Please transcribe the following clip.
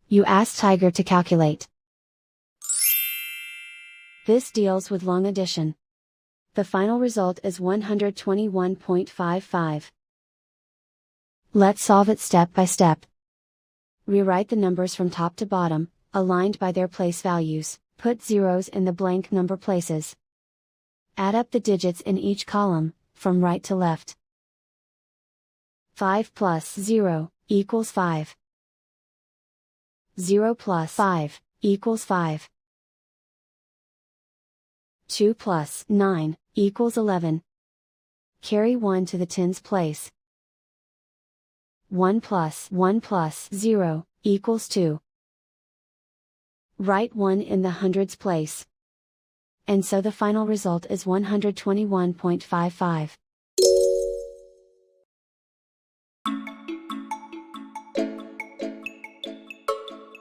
You ask Tiger to calculate. This deals with long addition. The final result is 121.55. Let's solve it step by step. Rewrite the numbers from top to bottom, aligned by their place values, put zeros in the blank number places. Add up the digits in each column, from right to left. 5 plus 0 equals 5. 0 plus 5 equals 5. 2 plus 9 equals 11. Carry 1 to the tens place. 1 plus 0 equals 2. Write 1 in the hundreds place. And so the final result is 121.55.